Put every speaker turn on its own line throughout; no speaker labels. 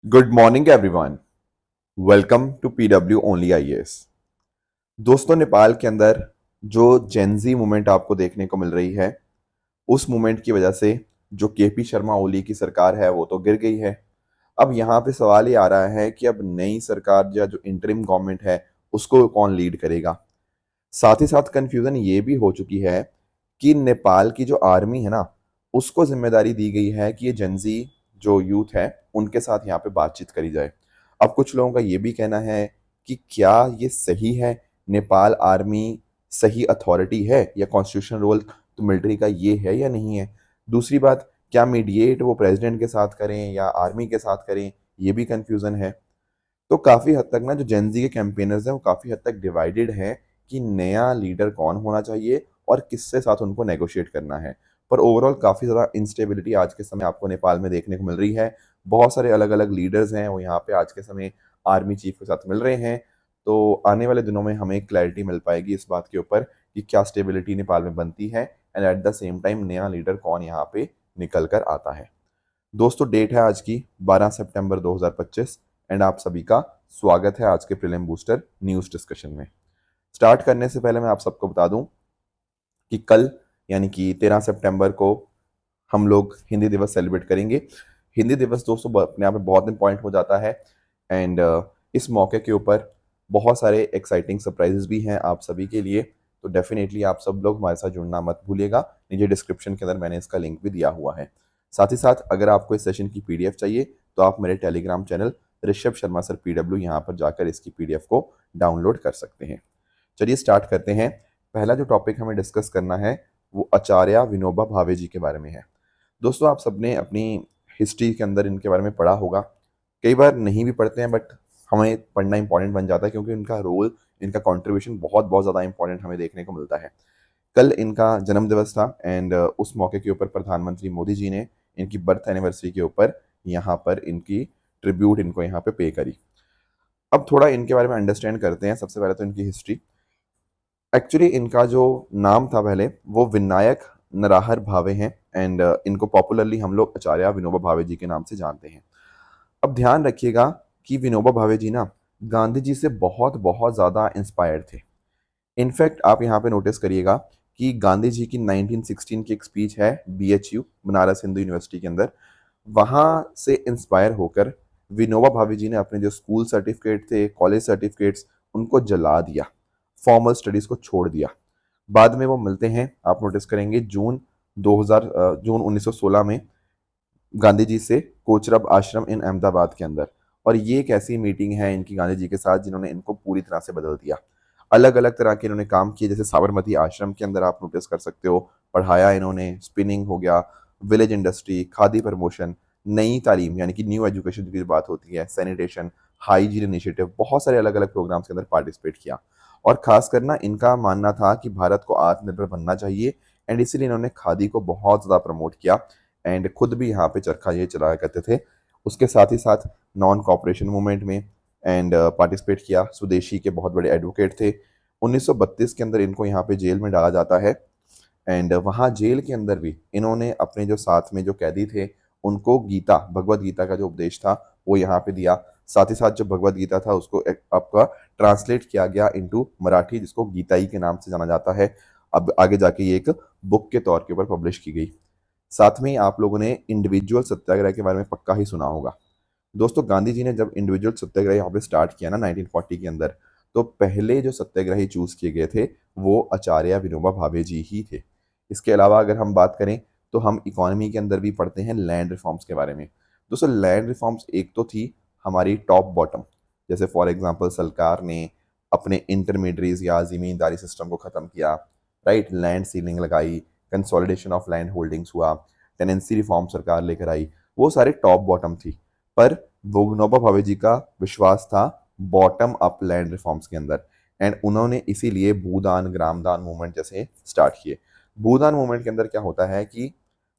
Good morning everyone. Welcome to PW only IAS. दोस्तों, नेपाल के अंदर जो जेनजी मूवमेंट आपको देखने को मिल रही है, उस मूवमेंट की वजह से जो केपी शर्मा ओली की सरकार है वो तो गिर गई है। अब यहाँ पे सवाल ये आ रहा है कि अब नई सरकार या जो इंटरिम गवर्नमेंट है उसको कौन लीड करेगा। साथ ही साथ कंफ्यूजन ये भी हो चुकी है कि नेपाल की जो आर्मी है ना, उसको जिम्मेदारी दी गई है कि ये जेंजी जो यूथ है उनके साथ यहाँ पे बातचीत करी जाए। अब कुछ लोगों का ये भी कहना है कि क्या ये सही है, नेपाल आर्मी सही अथॉरिटी है या कॉन्स्टिट्यूशनल रोल तो मिलिट्री का ये है या नहीं है। दूसरी बात, क्या मीडिएट वो प्रेसिडेंट के साथ करें या आर्मी के साथ करें, ये भी कंफ्यूजन है। तो काफी हद तक ना जो जेनजी के कैंपेनर्स हैं वो काफी हद तक डिवाइडेड हैं कि नया लीडर कौन होना चाहिए और किससे साथ उनको नेगोशिएट करना है। पर ओवरऑल काफी ज्यादा इंस्टेबिलिटी आज के समय आपको नेपाल में देखने को मिल रही है। बहुत सारे अलग अलग लीडर्स हैं वो यहाँ पे आज के समय आर्मी चीफ के साथ मिल रहे हैं। तो आने वाले दिनों में हमें क्लैरिटी मिल पाएगी इस बात के ऊपर कि क्या स्टेबिलिटी नेपाल में बनती है and at the same time नया लीडर कौन यहाँ पे निकल कर आता है। दोस्तों, डेट है आज की 12 सितंबर 2025 एंड आप सभी का स्वागत है आज के प्रीलिम बूस्टर न्यूज़ डिस्कशन में। स्टार्ट करने से पहले मैं आप सबको बता दूं कि कल यानी कि 13 सितंबर को हम लोग हिंदी दिवस सेलिब्रेट करेंगे। हिंदी दिवस दोस्तों अपने आप में बहुत इंपॉर्टेंट हो जाता है एंड इस मौके के ऊपर बहुत सारे एक्साइटिंग सरप्राइजेस भी हैं आप सभी के लिए। तो डेफिनेटली आप सब लोग हमारे साथ जुड़ना मत भूलिएगा। नीचे डिस्क्रिप्शन के अंदर मैंने इसका लिंक भी दिया हुआ है। साथ ही साथ अगर आपको इस सेशन की पीडीएफ चाहिए तो आप मेरे Telegram channel Rishabh Sharma sir PW यहाँ पर जाकर इसकी पीडीएफ को डाउनलोड कर सकते हैं। चलिए स्टार्ट करते हैं। पहला जो टॉपिक हमें डिस्कस करना है वो आचार्य विनोबा भावे जी के बारे में है। दोस्तों, आप सबने अपनी हिस्ट्री के अंदर इनके बारे में पढ़ा होगा। कई बार नहीं भी पढ़ते हैं बट हमें पढ़ना इंपॉर्टेंट बन जाता है क्योंकि इनका रोल, इनका कंट्रीब्यूशन बहुत बहुत ज़्यादा इंपॉर्टेंट हमें देखने को मिलता है। कल इनका जन्म दिवस था एंड उस मौके के ऊपर प्रधानमंत्री मोदी जी ने इनकी बर्थ एनिवर्सरी के ऊपर यहाँ पर इनकी ट्रिब्यूट इनको यहाँ पे पे करी। अब थोड़ा इनके बारे में अंडरस्टैंड करते हैं। सबसे पहले तो इनकी हिस्ट्री। एक्चुअली इनका जो नाम था पहले वो विनायक नराहर भावे हैं एंड इनको पॉपुलरली हम लोग आचार्य विनोबा भावे जी के नाम से जानते हैं। अब ध्यान रखिएगा कि विनोबा भावे जी ना गांधी जी से बहुत बहुत ज़्यादा इंस्पायर्ड थे। इनफैक्ट आप यहाँ पे नोटिस करिएगा कि गांधी जी की 1916 की एक स्पीच है बीएचयू बनारस हिंदू यूनिवर्सिटी के अंदर। वहाँ से इंस्पायर होकर विनोबा भावे जी ने अपने जो स्कूल सर्टिफिकेट थे, कॉलेज सर्टिफिकेट्स, उनको जला दिया, फॉर्मल स्टडीज को छोड़ दिया। बाद में वो मिलते हैं, आप नोटिस करेंगे जून 1916 में गांधी जी से कोचरब आश्रम इन अहमदाबाद के अंदर। और ये एक ऐसी मीटिंग है इनकी गांधी जी के साथ जिन्होंने इनको पूरी तरह से बदल दिया। अलग अलग तरह के इन्होंने काम किए, जैसे साबरमती आश्रम के अंदर आप नोटिस कर सकते हो पढ़ाया इन्होंने, स्पिनिंग हो गया, विलेज इंडस्ट्री, खादी प्रमोशन, नई तालीम यानी कि न्यू एजुकेशन की बात होती है, सैनिटेशन, हाइजीन इनिशिएटिव, बहुत सारे अलग अलग प्रोग्राम्स के अंदर पार्टिसिपेट किया। और खास करना इनका मानना था कि भारत को आत्मनिर्भर बनना चाहिए एंड इसीलिए इन्होंने खादी को बहुत ज़्यादा प्रमोट किया एंड खुद भी यहाँ पे चरखा ये चलाया करते थे। उसके साथ ही साथ नॉन कॉपरेशन मूवमेंट में एंड पार्टिसिपेट किया। स्वदेशी के बहुत बड़े एडवोकेट थे। 1932 के अंदर इनको यहाँ पे जेल में डाला जाता है एंड वहाँ जेल के अंदर भी इन्होंने अपने जो साथ में जो कैदी थे उनको गीता, भगवत गीता का जो उपदेश था वो यहाँ पे दिया। साथ ही साथ जो भगवत गीता था उसको आपका ट्रांसलेट किया गया इनटू मराठी, जिसको गीताई के नाम से जाना जाता है। अब आगे जाके ये एक बुक के तौर के ऊपर पब्लिश की गई। साथ में ही आप लोगों ने इंडिविजुअल सत्याग्रह के बारे में पक्का ही सुना होगा। दोस्तों, गांधी जी ने जब इंडिविजुअल सत्याग्रह यहाँ पे स्टार्ट किया ना 1940 के अंदर, तो पहले जो सत्याग्रही चूज किए गए थे वो आचार्य विनोबा भावे जी ही थे। इसके अलावा अगर हम बात करें तो हम इकोनॉमी के अंदर भी पढ़ते हैं लैंड रिफॉर्म्स के बारे में। दोस्तों, लैंड रिफॉर्म्स एक तो थी हमारी टॉप बॉटम, जैसे फॉर एग्जांपल सरकार ने अपने इंटरमीडियरीज या जमींदारी सिस्टम को ख़त्म किया, राइट, लैंड सीलिंग लगाई, कंसोलिडेशन ऑफ लैंड होल्डिंग्स हुआ, टेनेंसी रिफॉर्म सरकार लेकर आई, वो सारे टॉप बॉटम थी। पर विनोबा भावे जी का विश्वास था बॉटम अप लैंड रिफॉर्म्स के अंदर एंड उन्होंने इसीलिए भूदान ग्रामदान मूवमेंट जैसे स्टार्ट किए। भूदान मूवमेंट के अंदर क्या होता है कि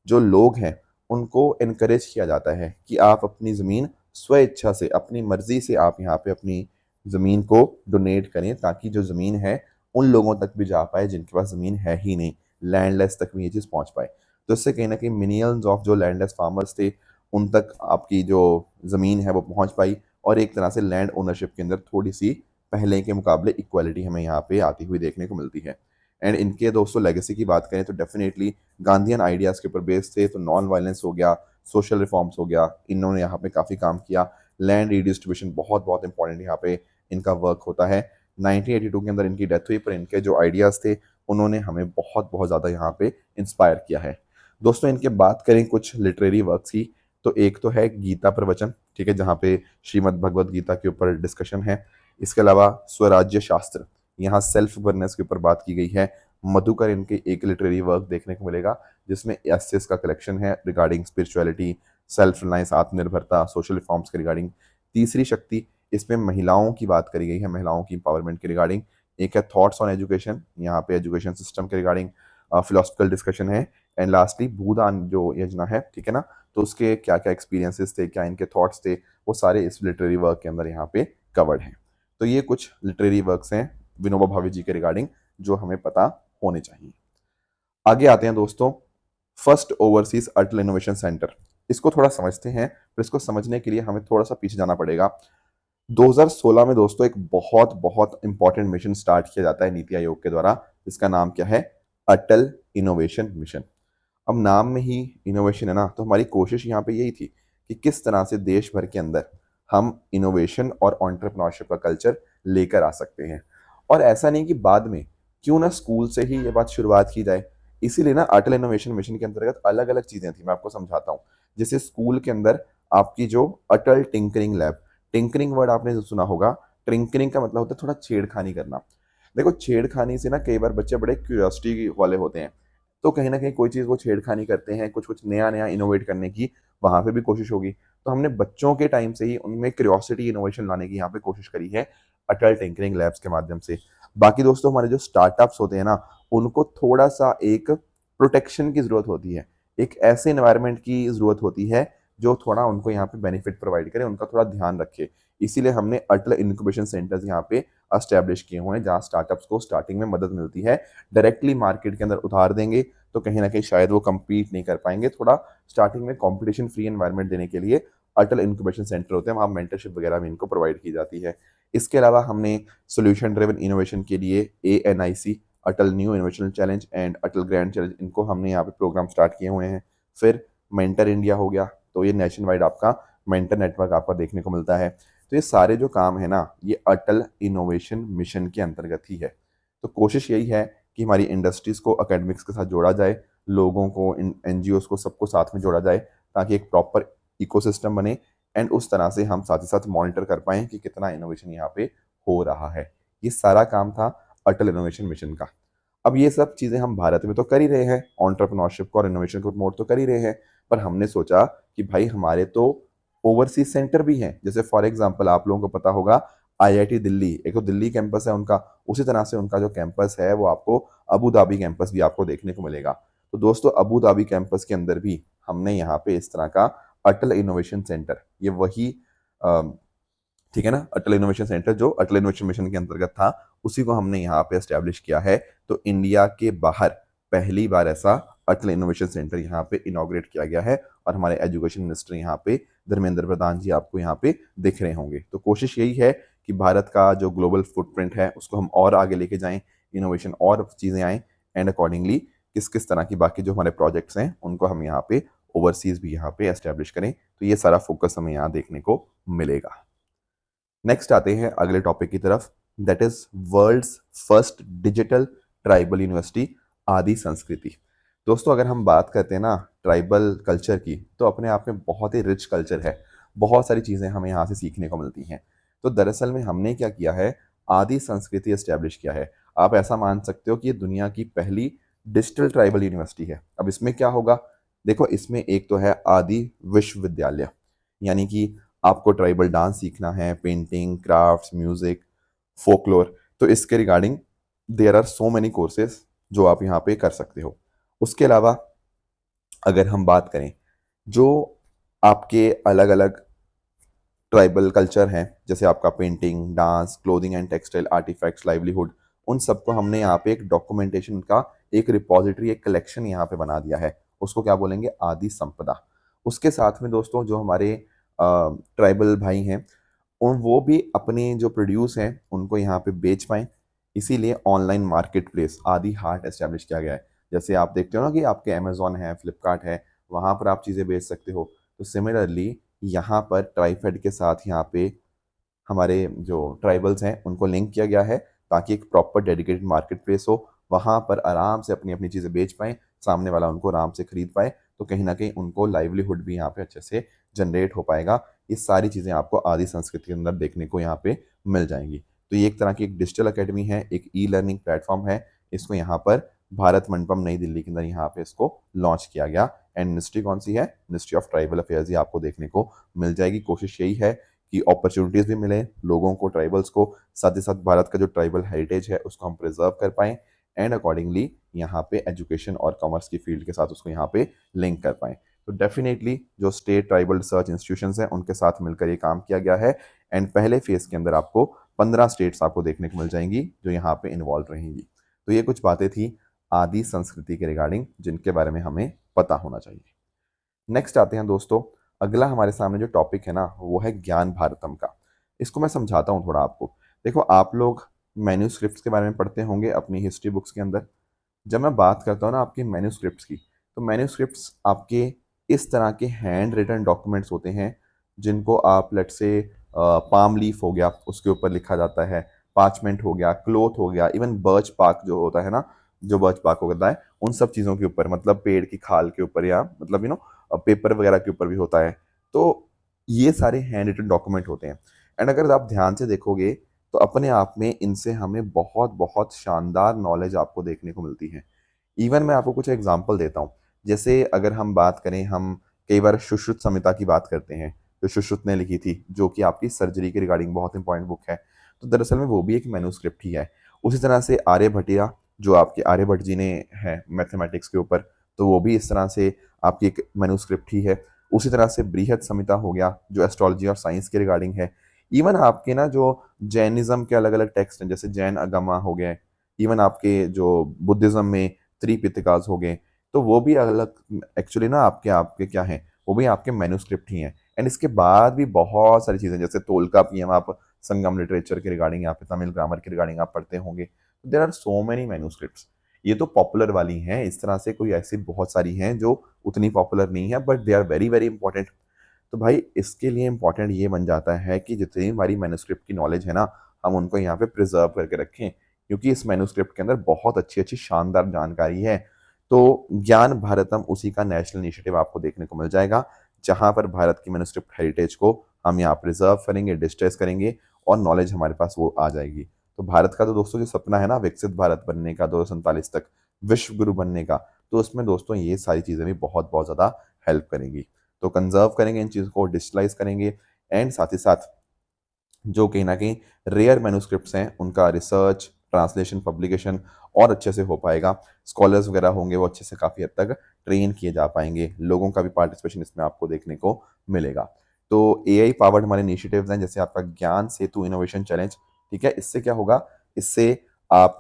जो लोग हैं उनको इनकरेज किया जाता है कि आप अपनी ज़मीन स्व इच्छा से, अपनी मर्जी से आप यहाँ पे अपनी ज़मीन को डोनेट करें ताकि जो ज़मीन है उन लोगों तक भी जा पाए जिनके पास ज़मीन है ही नहीं, लैंडलेस तक भी ये चीज़ पहुँच पाए। तो इससे कहीं ना कहीं मिलियंस ऑफ जो लैंडलेस फार्मर्स थे उन तक आपकी जो ज़मीन है वो पहुंच पाई, और एक तरह से लैंड ओनरशिप के अंदर थोड़ी सी पहले के मुकाबले इक्वालिटी हमें यहाँ पे आती हुई देखने को मिलती है। एंड इनके दोस्तों लेगेसी की बात करें तो डेफिनेटली गांधीयन आइडियाज़ के ऊपर बेस्ड थे, तो नॉन वायलेंस हो गया, सोशल रिफॉर्म्स हो गया, इन्होंने यहाँ पे काफ़ी काम किया। लैंड रीडिस्ट्रीब्यूशन बहुत बहुत इंपॉर्टेंट यहाँ पे इनका वर्क होता है। 1982 के अंदर इनकी डेथ हुई, पर इनके जो आइडियाज़ थे उन्होंने हमें बहुत बहुत ज़्यादा यहाँ पे इंस्पायर किया है। दोस्तों इनके बात करें कुछ लिटरेरी वर्क्स की, तो एक तो है गीता प्रवचन, ठीक है, जहाँ पे श्रीमद् भगवद गीता के ऊपर डिस्कशन है। इसके अलावा स्वराज्य शास्त्र, यहाँ सेल्फ गवर्नेंस के ऊपर बात की गई है। मधुकर इनके एक लिटरेरी वर्क देखने को मिलेगा जिसमें एसेस का कलेक्शन है रिगार्डिंग स्पिरिचुअलिटी, सेल्फ रिलायंस, आत्मनिर्भरता, सोशल रिफॉर्म्स के रिगार्डिंग। तीसरी शक्ति, इसमें महिलाओं की बात करी गई है, महिलाओं की इंपावरमेंट के रिगार्डिंग। एक है थॉट्स ऑन एजुकेशन, यहाँ पे एजुकेशन सिस्टम के रिगार्डिंग फिलोसफिकल डिस्कशन है। एंड लास्टली भूदान जो योजना है, ठीक है ना, तो उसके क्या क्या एक्सपीरियंसेस थे, क्या इनके थॉट्स थे, वो सारे इस लिटरेरी वर्क के अंदर यहाँ पे कवर्ड हैं। तो ये कुछ लिटरेरी वर्क्स हैं विनोबा भावे जी के रिगार्डिंग जो हमें पता होने चाहिए। आगे आते हैं दोस्तों, फर्स्ट ओवरसीज अटल इनोवेशन सेंटर। इसको थोड़ा समझते हैं, पर इसको समझने के लिए हमें थोड़ा सा पीछे जाना पड़ेगा। 2016 में दोस्तों एक बहुत बहुत इंपॉर्टेंट मिशन स्टार्ट किया जाता है नीति आयोग के द्वारा, जिसका नाम क्या है, अटल इनोवेशन मिशन। अब नाम में ही इनोवेशन है ना, तो हमारी कोशिश यहाँ पे यही थी कि किस तरह से देश भर के अंदर हम इनोवेशन और एंटरप्रेन्योरशिप का कल्चर लेकर आ सकते हैं। और ऐसा नहीं कि बाद में, क्यों ना स्कूल से ही ये बात शुरुआत की जाए। इसीलिए ना अटल इनोवेशन मिशन के अंतर्गत अलग अलग चीजें थी, मैं आपको समझाता हूँ। जैसे स्कूल के अंदर आपकी जो अटल टिंकरिंग लैब, टिंकरिंग वर्ड आपने जो सुना होगा, टिंकरिंग का मतलब होता है थोड़ा छेड़खानी करना। देखो छेड़खानी से ना कई बार बच्चे बड़े क्यूरियोसिटी वाले होते हैं, तो कहीं ना कहीं कोई चीज़ वो छेड़खानी करते हैं, कुछ कुछ नया नया इनोवेट करने की वहां पे भी कोशिश होगी। तो हमने बच्चों के टाइम से ही उनमें क्यूरियोसिटी इनोवेशन लाने की यहाँ पे कोशिश करी है अटल टिंकरिंग लैब्स के माध्यम से। बाकी दोस्तों हमारे जो स्टार्टअप्स होते हैं ना, उनको थोड़ा सा एक प्रोटेक्शन की जरूरत होती है, एक ऐसे एनवायरनमेंट की जरूरत होती है जो थोड़ा उनको यहाँ पे बेनिफिट प्रोवाइड करे, उनका थोड़ा ध्यान रखे। इसीलिए हमने अटल इनक्यूबेशन सेंटर्स यहाँ पे एस्टेब्लिश किए हुए हैं, जहाँ स्टार्टअप्स को स्टार्टिंग में मदद मिलती है। डायरेक्टली मार्केट के अंदर उतार देंगे तो कहीं ना कहीं शायद वो compete नहीं कर पाएंगे। थोड़ा स्टार्टिंग में कंपटीशन फ्री एनवायरनमेंट देने के लिए अटल इंक्यूबेशन सेंटर होते हैं, वहाँ मेंटरशिप वगैरह भी इनको प्रोवाइड की जाती है। इसके अलावा हमने सोल्यूशन ड्रिवन इनोवेशन के लिए ANIC, Atal new innovation challenge and Atal grand challenge, इनको हमने यहाँ पे प्रोग्राम स्टार्ट किए हुए हैं। फिर मेंटर इंडिया हो गया, तो ये नेशन वाइड आपका मेंटर नेटवर्क आपका देखने को मिलता है। तो ये सारे जो काम है ना, ये अटल इनोवेशन मिशन के अंतर्गत ही है। तो कोशिश यही है कि हमारी इंडस्ट्रीज़ को अकेडमिक्स के साथ जोड़ा जाए, लोगों को, NGOs को, सबको साथ में जोड़ा जाए, ताकि एक प्रॉपर इकोसिस्टम बने। एंड उस तरह से हम साथ ही साथ मॉनिटर कर पाएँ कि कितना इनोवेशन यहाँ पे हो रहा है। ये सारा काम था अटल इनोवेशन मिशन का। अब ये सब चीज़ें हम भारत में तो कर ही रहे हैं, एंटरप्रेन्योरशिप को और इनोवेशन को प्रमोट तो कर ही रहे हैं, पर हमने सोचा कि भाई हमारे तो ओवरसीज सेंटर भी हैं। जैसे फॉर एग्जांपल आप लोगों को पता होगा IIT दिल्ली, एक तो दिल्ली कैंपस है उनका, उसी तरह से उनका जो कैंपस है वो आपको अबू धाबी कैंपस भी आपको देखने को मिलेगा। तो दोस्तों अबू धाबी कैंपस के अंदर भी हमने यहाँ पे इस तरह का अटल इनोवेशन सेंटर, ये वही ठीक है ना, अटल इनोवेशन सेंटर जो अटल इनोवेशन मिशन के अंतर्गत था, उसी को हमने यहाँ पे एस्टेब्लिश किया है। तो इंडिया के बाहर पहली बार ऐसा अटल इनोवेशन सेंटर यहाँ पे इनॉग्रेट किया गया है, और हमारे एजुकेशन मिनिस्टर यहाँ पे धर्मेंद्र प्रधान जी आपको यहाँ पे दिख रहे होंगे। तो कोशिश यही है कि भारत का जो ग्लोबल फुटप्रिंट है उसको हम और आगे लेके जाएं, इनोवेशन और चीज़ें आएँ, एंड अकॉर्डिंगली किस किस तरह की बाकी जो हमारे प्रोजेक्ट्स हैं उनको हम यहाँ पे ओवरसीज भी यहाँ पे एस्टेब्लिश करें। तो ये सारा फोकस हमें यहाँ देखने को मिलेगा। नेक्स्ट आते हैं अगले टॉपिक की तरफ, that is world's first digital tribal university Adi Sanskriti. दोस्तों अगर हम बात करते हैं ना ट्राइबल कल्चर की, तो अपने आप में बहुत ही रिच कल्चर है, बहुत सारी चीज़ें हमें यहाँ से सीखने को मिलती हैं। तो दरअसल में हमने क्या किया है, आदि संस्कृति एस्टेब्लिश किया है। आप ऐसा मान सकते हो कि ये दुनिया की पहली डिजिटल ट्राइबल यूनिवर्सिटी है। अब इसमें क्या होगा, देखो इसमें एक तो है आदि विश्वविद्यालय, यानी कि आपको ट्राइबल डांस सीखना है, पेंटिंग, क्राफ्ट्स, म्यूजिक, फोकलोर, तो इसके regarding there are so many courses जो आप यहाँ पे कर सकते हो। उसके अलावा अगर हम बात करें जो आपके अलग अलग ट्राइबल कल्चर हैं, जैसे आपका painting, dance, clothing and textile artifacts, livelihood, उन सबको हमने यहाँ पे एक डॉक्यूमेंटेशन का एक रिपॉजिटरी, एक कलेक्शन यहाँ पे बना दिया है। उसको क्या बोलेंगे, आदि संपदा। उसके साथ में दोस्तों जो हमारे ट्राइबल भाई हैं और वो भी अपने जो प्रोड्यूस हैं उनको यहाँ पे बेच पाएँ, इसीलिए ऑनलाइन मार्केट प्लेस आदि हाट एस्टेब्लिश किया गया है। जैसे आप देखते हो ना कि आपके अमेज़न है, फ्लिपकार्ट है, वहाँ पर आप चीज़ें बेच सकते हो। तो सिमिलरली यहाँ पर ट्राइफेड के साथ यहाँ पे हमारे जो ट्राइबल्स हैं उनको लिंक किया गया है, ताकि एक प्रॉपर डेडिकेटेड मार्केट प्लेस हो, वहाँ पर आराम से अपनी-अपनी चीज़ें बेच पाएँ, सामने वाला उनको आराम से खरीद पाए, तो कहीं न कहीं उनको लाइवलीहुड भी यहाँ पे अच्छे से जनरेट हो पाएगा। ये सारी चीज़ें आपको आदि संस्कृति के अंदर देखने को यहाँ पे मिल जाएँगी। तो ये एक तरह की एक डिजिटल अकेडमी है, एक ई-लर्निंग प्लेटफ़ॉर्म है, इसको यहाँ पर भारत मंडपम नई दिल्ली के अंदर यहाँ पे इसको लॉन्च किया गया। एंड मिनिस्ट्री कौन-सी है? मिनिस्ट्री ऑफ ट्राइबल अफेयर्स, ये आपको देखने को मिल जाएगी। कोशिश यही है कि अपॉर्च्युनिटीज़ भी मिलें लोगों को, ट्राइबल्स को, साथ ही साथ भारत का जो ट्राइबल हेरिटेज है उसको हम प्रिज़र्व कर पाएँ एंड अकॉर्डिंगली यहाँ पे एजुकेशन और कॉमर्स की फील्ड के साथ उसको यहाँ पे लिंक कर पाएँ। तो डेफ़िनेटली जो स्टेट ट्राइबल रिसर्च इंस्टीट्यूशंस हैं उनके साथ मिलकर ये काम किया गया है एंड पहले फ़ेज़ के अंदर आपको 15 स्टेट्स आपको देखने को मिल जाएँगी जो यहाँ पे इन्वॉल्व रहेंगी। तो ये कुछ बातें थी आदि संस्कृति के रिगार्डिंग जिनके बारे में हमें पता होना चाहिए। नेक्स्ट आते हैं दोस्तों, अगला हमारे सामने जो टॉपिक है ना वो है ज्ञान भारतम का। इसको मैं समझाता हूँ थोड़ा आपको। देखो आप लोग मैन्युस्क्रिप्ट्स के बारे में पढ़ते होंगे अपनी हिस्ट्री बुक्स के अंदर। जब मैं बात करता हूँ ना आपकी मैन्युस्क्रिप्ट्स की, तो मैन्युस्क्रिप्ट्स आपके इस तरह के हैंड रिटन डॉक्यूमेंट्स होते हैं जिनको आप लेट्स से पाम लीफ हो गया उसके ऊपर लिखा जाता है, पार्चमेंट हो गया, क्लॉथ हो गया, इवन बर्च पार्क जो होता है ना, जो बर्च पार्क होता है उन सब चीज़ों के ऊपर, मतलब पेड़ की खाल के ऊपर या मतलब पेपर वगैरह के ऊपर भी होता है। तो ये सारे हैंड रिटन डॉक्यूमेंट होते हैं एंड अगर आप ध्यान से देखोगे तो अपने आप में इनसे हमें बहुत बहुत शानदार नॉलेज आपको देखने को मिलती है। इवन मैं आपको कुछ एग्जांपल देता हूँ। जैसे अगर हम बात करें, हम कई बार सुश्रुत संहिता की बात करते हैं, जो सुश्रुत ने लिखी थी, जो कि आपकी सर्जरी के रिगार्डिंग बहुत इंपॉर्टेंट बुक है। तो दरअसल में वो भी एक मैन्युस्क्रिप्ट ही है। उसी तरह से आर्यभट्टिया, जो आपके आर्यभट्ट जी ने है मैथमेटिक्स के ऊपर, तो वो भी इस तरह से आपकी एक मैन्युस्क्रिप्ट ही है। उसी तरह से बृहत संहिता हो गया, जो एस्ट्रोलॉजी और साइंस के रिगार्डिंग है। इवन आपके ना जो जैनिज़्म के अलग-अलग टेक्स्ट हैं, जैसे जैन आगमा हो गए, इवन आपके जो बुद्धिज़्म में त्रिपिटकास हो गए, तो वो भी अलग एक्चुअली ना आपके आपके क्या हैं, वो भी आपके मैन्युस्क्रिप्ट ही हैं। एंड इसके बाद भी बहुत सारी चीज़ें, जैसे तोलकाप्पियम आप संगम लिटरेचर के रिगार्डिंग या फिर तमिल ग्रामर के रिगार्डिंग आप पढ़ते होंगे। There are so many manuscripts. ये तो पॉपुलर वाली हैं, इस तरह से कोई ऐसी बहुत सारी हैं जो उतनी पॉपुलर नहीं है, but they are very very important. तो भाई इसके लिए इम्पोर्टेंट ये बन जाता है कि जितनी हमारी मैन्युस्क्रिप्ट की नॉलेज है ना, हम उनको यहाँ पे प्रिजर्व करके रखें, क्योंकि इस मैन्युस्क्रिप्ट के अंदर बहुत अच्छी-अच्छी शानदार जानकारी है। तो ज्ञान भारतम उसी का नेशनल इनिशिएटिव आपको देखने को मिल जाएगा, जहाँ पर भारत की मैन्युस्क्रिप्ट हेरिटेज को हम यहाँ प्रिजर्व करेंगे, डिजिटाइज़ करेंगे और नॉलेज हमारे पास वो आ जाएगी। तो भारत का तो दोस्तों जो सपना है ना विकसित भारत बनने का 2047 तक, विश्व गुरु बनने का, तो उसमें दोस्तों ये सारी चीज़ें भी बहुत-बहुत ज़्यादा हेल्प करेंगी। तो कंज़र्व करेंगे इन चीज़ों को, डिजिटलाइज़ करेंगे एंड साथ ही साथ जो कहीं न कहीं रेयर मैन्युस्क्रिप्ट्स हैं, उनका रिसर्च, ट्रांसलेशन, पब्लिकेशन और अच्छे से हो पाएगा। स्कॉलर्स वगैरह होंगे, वो अच्छे से काफ़ी हद तक ट्रेन किए जा पाएँगे। लोगों का भी पार्टिसिपेशन इसमें आपको देखने को मिलेगा। तो एआई पावर्ड हमारे इनिशिएटिव्स हैं, जैसे आपका ज्ञान सेतु इनोवेशन चैलेंज, ठीक है? इससे क्या होगा? इससे आप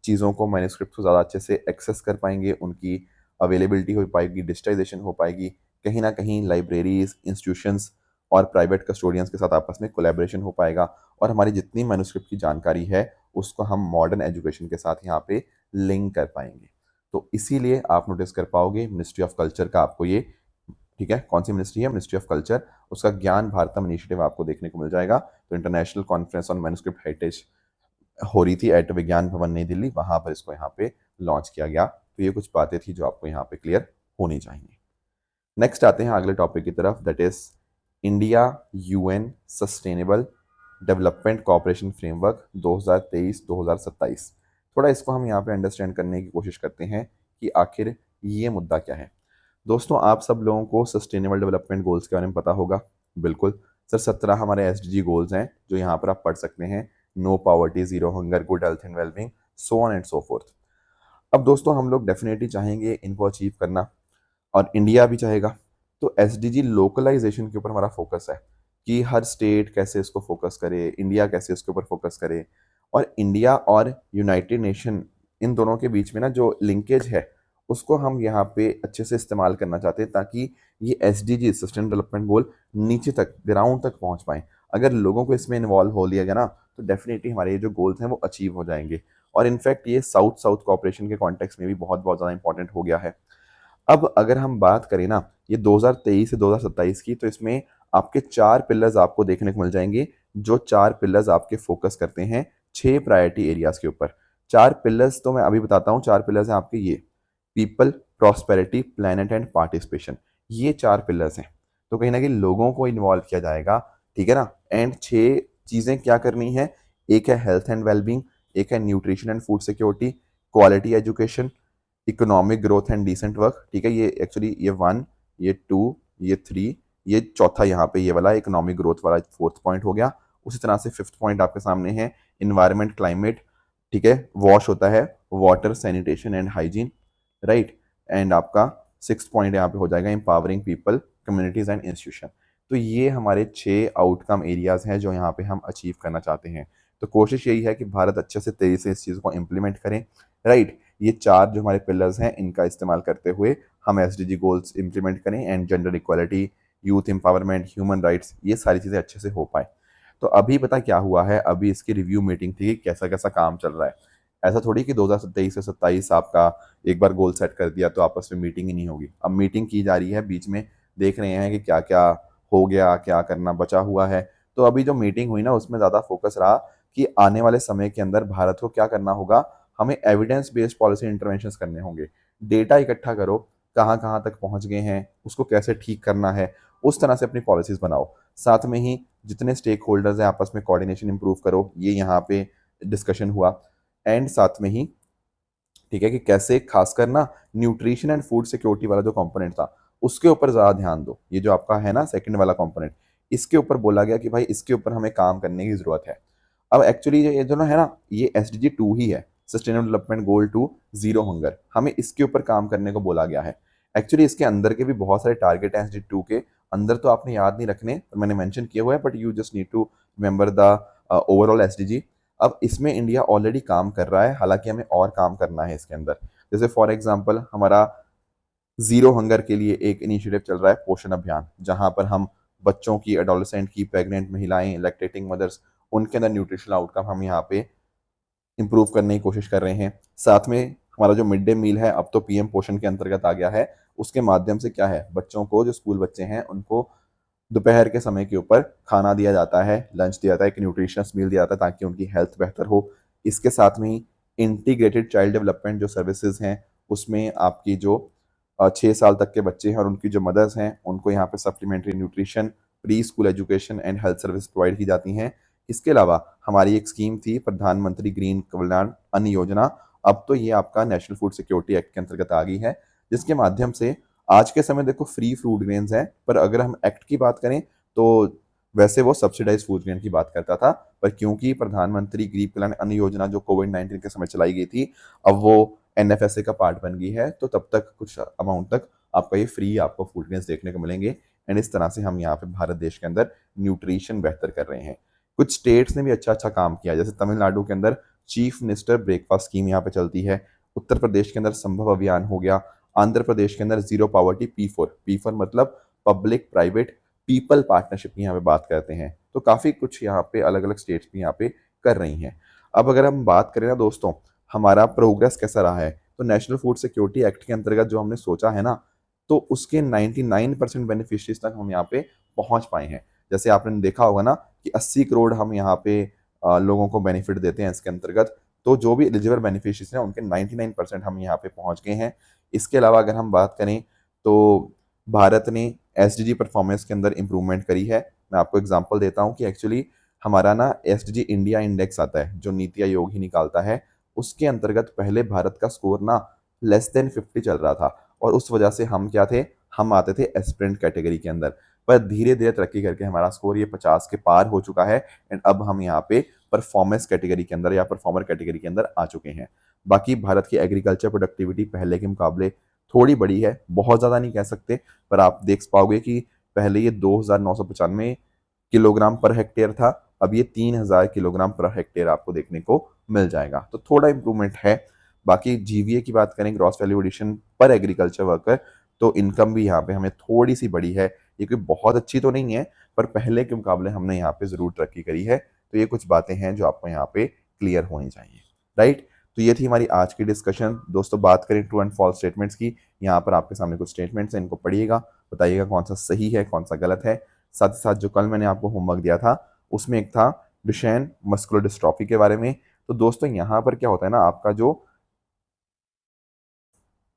चीज़ों को, मैन्युस्क्रिप्ट को ज़्यादा अच्छे से एक्सेस कर पाएँगे, उनकी अवेलेबिलिटी हो पाएगी, डिजिटाइज़ेशन हो पाएगी। कहीं न कहीं लाइब्रेरीज़, इंस्टीट्यूशंस और प्राइवेट कस्टोडियंस के साथ आपस में कोलैबोरेशन हो पाएगा और हमारी जितनी मैन्युस्क्रिप्ट की जानकारी है उसको हम मॉडर्न एजुकेशन के साथ यहाँ पे लिंक कर पाएंगे। तो इसीलिए आप नोटिस कर पाओगे मिनिस्ट्री ऑफ कल्चर का आपको ये, ठीक है, कौन सी मिनिस्ट्री है? Ministry of culture. उसका ज्ञान भारतम इनिशिएटिव आपको देखने को मिल जाएगा। तो international conference on manuscript heritage हो रही थी एट विज्ञान भवन नई दिल्ली, वहां पर इसको यहाँ पे लॉन्च किया गया। तो ये कुछ बातें थी जो आपको यहाँ पे क्लियर होनी चाहिए। नेक्स्ट आते हैं अगले टॉपिक की तरफ, that is India UN sustainable development cooperation framework 2023-2027। थोड़ा इसको हम यहाँ पे अंडरस्टैंड करने की कोशिश करते हैं कि आखिर ये मुद्दा क्या है। दोस्तों आप सब लोगों को सस्टेनेबल डेवलपमेंट गोल्स के बारे में पता होगा। बिल्कुल सर, 17 हमारे एसडीजी गोल्स हैं जो यहाँ पर आप पढ़ सकते हैं। No poverty, zero hunger, good health and wellbeing, so on and so forth. अब दोस्तों हम लोग डेफिनेटली चाहेंगे इनको अचीव करना और इंडिया भी चाहेगा। तो एसडीजी लोकलाइजेशन के ऊपर हमारा फोकस है कि हर स्टेट कैसे इसको फोकस करे, इंडिया कैसे इसके ऊपर फोकस करे। और इंडिया और यूनाइटेड नेशन, इन दोनों के बीच में ना जो लिंकेज है उसको हम यहाँ पे अच्छे से इस्तेमाल करना चाहते हैं, ताकि ये SDG सस्टेनेबल डेवलपमेंट गोल नीचे तक ग्राउंड तक पहुंच पाए। अगर लोगों को इसमें इन्वॉल्व हो लिया गया ना, तो डेफिनेटली हमारे ये जो गोल्स हैं वो अचीव हो जाएंगे। और इनफैक्ट ये साउथ साउथ कॉपरेशन के कॉन्टेक्स्ट में भी बहुत बहुत ज़्यादा इंपॉर्टेंट हो गया है। अब अगर हम बात करें ना ये 2023 से 2027 की, तो इसमें आपके 4 पिलर्स आपको देखने को मिल जाएंगे। जो 4 पिलर्स आपके फोकस करते हैं 6 प्रायोरिटी एरियाज के ऊपर। 4 पिलर्स तो मैं अभी बताता हूँ। 4 पिलर्स हैं आपके ये: people, prosperity, planet and participation. ये 4 पिलर्स हैं। तो कहीं ना कहीं लोगों को इन्वॉल्व किया जाएगा, ठीक है ना। एंड 6 चीज़ें क्या करनी है: एक है हेल्थ एंड वेलबींग, एक है nutrition and food security, quality education, economic growth and decent work. ठीक है, ये एक्चुअली ये 1, ये 2, ये 3, ये चौथा यहाँ पे ये वाला इकोनॉमिक ग्रोथ वाला 4th पॉइंट हो गया। उसी तरह से 5th पॉइंट आपके सामने है इन्वायरमेंट क्लाइमेट, ठीक है, वॉश होता है water sanitation and hygiene, right. And आपका 6th पॉइंट यहाँ पे हो जाएगा empowering people, communities and institution. तो ये हमारे 6 आउटकम एरियाज हैं जो यहाँ पे हम अचीव करना चाहते हैं। तो कोशिश यही है कि भारत अच्छे से तेजी से इस चीज़ को इम्प्लीमेंट करें, राइट। ये 4 जो हमारे पिलर्स हैं इनका इस्तेमाल करते हुए हम SDG गोल्स इंप्लीमेंट करें and gender equality, youth empowerment, human rights, ये सारी चीज़ें अच्छे से हो पाए। तो अभी पता क्या हुआ है, अभी इसकी रिव्यू मीटिंग थी, कैसा कैसा काम चल रहा है। ऐसा थोड़ी कि 2023 से 27 आपका एक बार गोल सेट कर दिया तो आपस में मीटिंग ही नहीं होगी। अब मीटिंग की जा रही है, बीच में देख रहे हैं कि क्या क्या हो गया, क्या करना बचा हुआ है। तो अभी जो मीटिंग हुई ना उसमें ज़्यादा फोकस रहा कि आने वाले समय के अंदर भारत को क्या करना होगा। हमें एविडेंस बेस्ड पॉलिसी इंटरवेंशंस करने होंगे। डेटा इकट्ठा करो, कहाँ कहाँ तक पहुँच गए हैं, उसको कैसे ठीक करना है, उस तरह से अपनी पॉलिसीज़ बनाओ। साथ में ही जितने स्टेक होल्डर्स हैं आपस में कोऑर्डिनेशन इंप्रूव करो, ये यहाँ पे डिस्कशन हुआ। एंड साथ में ही ठीक है कि कैसे खासकर ना न्यूट्रिशन एंड फूड सिक्योरिटी वाला जो कंपोनेंट था उसके ऊपर ज़्यादा ध्यान दो। ये जो आपका है ना सेकंड वाला कंपोनेंट, इसके ऊपर बोला गया कि भाई इसके ऊपर हमें काम करने की ज़रूरत है। अब एक्चुअली ये जो ना है ना ये SDG 2 ही है, sustainable development goal 2, zero hunger. हमें इसके ऊपर काम करने को बोला गया है। एक्चुअली इसके अंदर के भी बहुत सारे टारगेट हैं SDG 2 के अंदर, तो आपने याद नहीं रखने, पर मैंने मेंशन किया हुआ है, but you just need to remember the overall SDG। अब इसमें इंडिया ऑलरेडी काम कर रहा है, हालांकि हमें और काम करना है इसके अंदर। जैसे फॉर एग्जांपल हमारा जीरो हंगर के लिए एक इनिशिएटिव चल रहा है पोषण अभियान, जहां पर हम बच्चों की, एडोलसेंट की, प्रेग्नेंट महिलाएं, लैक्टेटिंग मदर्स, उनके अंदर न्यूट्रिशनल आउटकम हम यहाँ पे इंप्रूव करने की कोशिश कर रहे हैं। साथ में हमारा जो मिड डे मील है अब तो PM पोषण के अंतर्गत आ गया है। उसके माध्यम से क्या है, बच्चों को, जो स्कूल बच्चे हैं उनको दोपहर के समय के ऊपर खाना दिया जाता है, लंच दिया जाता है, एक न्यूट्रिशनस मील दिया जाता है ताकि उनकी हेल्थ बेहतर हो। इसके साथ में ही इंटीग्रेटेड चाइल्ड डेवलपमेंट जो सर्विसेज हैं उसमें आपकी जो 6 साल तक के बच्चे हैं और उनकी जो मदर्स हैं उनको यहाँ पे supplementary nutrition, pre school education and health service provide की जाती हैं। इसके अलावा हमारी एक स्कीम थी प्रधानमंत्री ग्रीन कल्याण अन्न योजना, अब तो ये आपका नेशनल फूड सिक्योरिटी एक्ट के अंतर्गत आ गई है, जिसके माध्यम से आज के समय देखो फ्री फ्रूट ग्रेन्स हैं, पर अगर हम एक्ट की बात करें तो वैसे वो सब्सिडाइज फूड ग्रेन की बात करता था। पर क्योंकि प्रधानमंत्री गरीब कल्याण अन्न योजना जो कोविड-19 के समय चलाई गई थी, अब वो NFSA का पार्ट बन गई है, तो तब तक कुछ अमाउंट तक आपका ये फ्री आपको फूड ग्रेन्स देखने को मिलेंगे। एंड इस तरह से हम यहाँ पे भारत देश के अंदर न्यूट्रिशन बेहतर कर रहे हैं। कुछ स्टेट्स ने भी अच्छा अच्छा काम किया, जैसे तमिलनाडु के अंदर चीफ मिनिस्टर ब्रेकफास्ट स्कीम यहाँ पे चलती है, उत्तर प्रदेश के अंदर संभव अभियान हो गया, आंध्र प्रदेश के अंदर जीरो पॉवर्टी P4 मतलब पब्लिक प्राइवेट पीपल पार्टनरशिप की यहाँ पे बात करते हैं। तो काफ़ी कुछ यहाँ पे अलग अलग स्टेट्स भी यहाँ पे कर रही हैं। अब अगर हम बात करें ना दोस्तों हमारा प्रोग्रेस कैसा रहा है, तो नेशनल फूड सिक्योरिटी एक्ट के अंतर्गत जो हमने सोचा है ना, तो उसके 99% बेनिफिशरीज तक हम यहाँ पे पहुँच पाए हैं। जैसे आपने देखा होगा ना कि 80 करोड़ हम यहाँ पे लोगों को बेनिफिट देते हैं इसके अंतर्गत, तो जो भी एलिजिबल बेनिफिशरीज हैं उनके 99% हम यहाँ पे पहुँच गए हैं। इसके अलावा अगर हम बात करें तो भारत ने SDG परफॉर्मेंस के अंदर इंप्रूवमेंट करी है। मैं आपको एग्जांपल देता हूँ कि एक्चुअली हमारा ना SDG इंडिया इंडेक्स आता है जो नीति आयोग ही निकालता है, उसके अंतर्गत पहले भारत का स्कोर ना लेस देन 50 चल रहा था, और उस वजह से हम क्या थे, हम आते थे एस्पिरेंट कैटेगरी के अंदर। पर धीरे धीरे तरक्की करके हमारा स्कोर ये 50 के पार हो चुका है एंड अब हम यहाँ पे परफॉर्मेंस कैटेगरी के अंदर या परफॉर्मर कैटेगरी के अंदर आ चुके हैं। बाकी भारत की एग्रीकल्चर प्रोडक्टिविटी पहले के मुकाबले थोड़ी बड़ी है, बहुत ज़्यादा नहीं कह सकते, पर आप देख पाओगे कि पहले ये 2,995 किलोग्राम पर हेक्टेयर था, अब ये 3,000 किलोग्राम पर हेक्टेयर आपको देखने को मिल जाएगा, तो थोड़ा इंप्रूवमेंट है। बाकी GVA की बात करें, ग्रॉस वैल्यू एडिशन पर एग्रीकल्चर वर्कर, तो इनकम भी यहाँ पे हमें थोड़ी सी बड़ी है। ये कोई बहुत अच्छी तो नहीं है, पर पहले के मुकाबले हमने यहाँ पे ज़रूर तरक्की करी है। तो ये कुछ बातें हैं जो आपको यहाँ पे क्लियर होनी चाहिए, राइट। तो ये थी हमारी आज की डिस्कशन। दोस्तों बात करें ट्रू एंड फॉल्स स्टेटमेंट्स की, यहाँ पर आपके सामने कुछ स्टेटमेंट्स हैं, इनको पढ़िएगा, बताइएगा कौन सा सही है कौन सा गलत है। साथ ही साथ जो कल मैंने आपको होमवर्क दिया था उसमें एक था डुशेन मस्कुलर डिस्ट्रॉफी के बारे में। तो दोस्तों यहाँ पर क्या होता है ना, आपका जो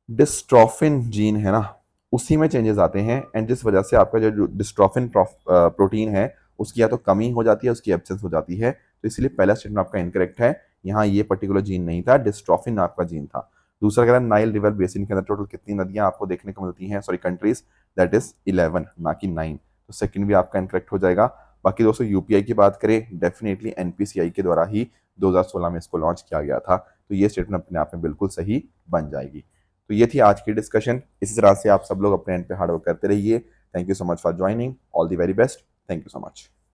डिस्ट्रोफिन जीन है ना, उसी में चेंजेस आते हैं, एंड जिस वजह से आपका जो डिस्ट्रोफिन प्रोटीन है उसकी या तो कमी हो जाती है, उसकी एब्सेंस हो जाती है। तो इसलिए पहला स्टेटमेंट आपका इनकरेक्ट है। यहाँ ये पर्टिकुलर जीन नहीं था, डिस्ट्रोफिन आपका जीन था। दूसरा कह रहा है नाइल रिवर बेसिन के अंदर टोटल कितनी नदियां आपको देखने को मिलती हैं, सॉरी कंट्रीज, दैट इज 11 ना कि 9। तो सेकंड भी आपका इनकरेक्ट हो जाएगा। बाकी दोस्तों यूपीआई की बात करें, डेफिनेटली एनपीसीआई के द्वारा ही 2016 में इसको लॉन्च किया गया था। तो ये स्टेटमेंट अपने आप में बिल्कुल सही बन जाएगी। तो ये थी आज की डिस्कशन। इसी तरह से आप सब लोग अपने एंड पे हार्ड वर्क करते रहिए। Thank you so much for joining. All the very best. Thank you so much.